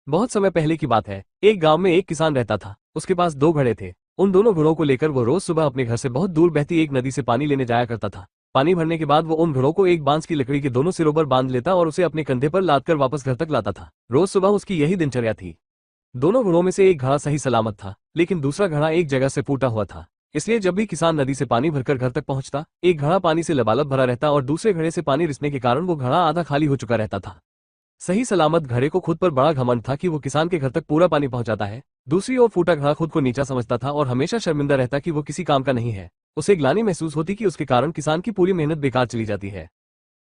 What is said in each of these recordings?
बहुत समय पहले की बात है। एक गांव में एक किसान रहता था। उसके पास दो घड़े थे। उन दोनों घड़ों को लेकर वो रोज सुबह अपने घर से बहुत दूर बहती एक नदी से पानी लेने जाया करता था। पानी भरने के बाद वो उन घड़ों को एक बांस की लकड़ी के दोनों सिरों पर बांध लेता और उसे अपने कंधे पर लाद कर वापस घर तक लाता था। रोज सुबह उसकी यही दिनचर्या थी। दोनों घड़ों में से एक घड़ा सही सलामत था, लेकिन दूसरा घड़ा एक जगह से फूटा हुआ था। इसलिए जब भी किसान नदी से पानी भरकर घर तक पहुंचता, एक घड़ा पानी से लबालब भरा रहता और दूसरे घड़े से पानी रिसने के कारण वो घड़ा आधा खाली हो चुका रहता था। सही सलामत घड़े को खुद पर बड़ा घमंड था कि वो किसान के घर तक पूरा पानी पहुंचाता है। दूसरी ओर फूटा घड़ा खुद को नीचा समझता था और हमेशा शर्मिंदा रहता कि वो किसी काम का नहीं है। उसे ग्लानि महसूस होती कि उसके कारण किसान की पूरी मेहनत बेकार चली जाती है।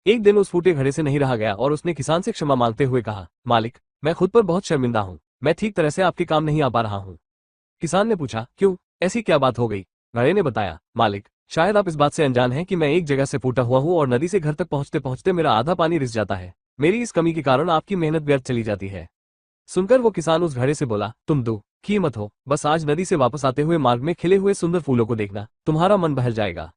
एक दिन उस फूटे घड़े से नहीं रहा गया और उसने किसान से क्षमा मांगते हुए कहा, मालिक, मैं खुद पर बहुत शर्मिंदा हूँ। मैं ठीक तरह से आपके काम नहीं आ पा रहा हूँ। किसान ने पूछा, क्यों, ऐसी क्या बात हो गई? घड़े ने बताया, मालिक, शायद आप इस बात से अनजान हैं कि मैं एक जगह से फूटा हुआ हूँ और नदी से घर तक पहुंचते पहुंचते मेरा आधा पानी रिस जाता है। मेरी इस कमी के कारण आपकी मेहनत व्यर्थ चली जाती है। सुनकर वो किसान उस घड़े से बोला, तुम दुखी मत हो, बस आज नदी से वापस आते हुए मार्ग में खिले हुए सुंदर फूलों को देखना, तुम्हारा मन बहल जाएगा।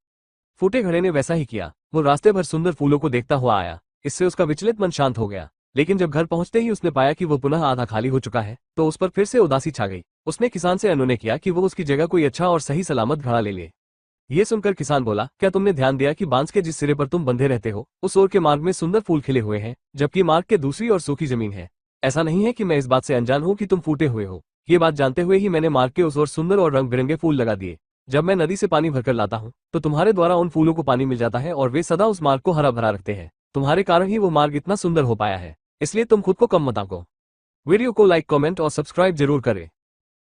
फूटे घड़े ने वैसा ही किया। वो रास्ते भर सुंदर फूलों को देखता हुआ आया। इससे उसका विचलित मन शांत हो गया। लेकिन जब घर पहुंचते ही उसने पाया कि वो पुनः आधा खाली हो चुका है, तो उस पर फिर से उदासी छा गई। उसने किसान से अनुनय किया कि वो उसकी जगह कोई अच्छा और सही सलामत घड़ा ले ले। ये सुनकर किसान बोला, क्या तुमने ध्यान दिया कि बांस के जिस सिरे पर तुम बंधे रहते हो, उस ओर के मार्ग में सुंदर फूल खिले हुए हैं, जबकि मार्ग के दूसरी ओर सूखी जमीन है। ऐसा नहीं है कि मैं इस बात से अनजान हूं कि तुम फूटे हुए हो। ये बात जानते हुए ही मैंने मार्ग के उस ओर सुंदर और रंग बिरंगे फूल लगा दिए। जब मैं नदी से पानी भरकर लाता हूँ, तो तुम्हारे द्वारा उन फूलों को पानी मिल जाता है और वे सदा उस मार्ग को हरा भरा रखते हैं। तुम्हारे कारण ही वो मार्ग इतना सुंदर हो पाया है। इसलिए तुम खुद को कम मत आंको। वीडियो को लाइक, कमेंट और सब्सक्राइब जरूर करें।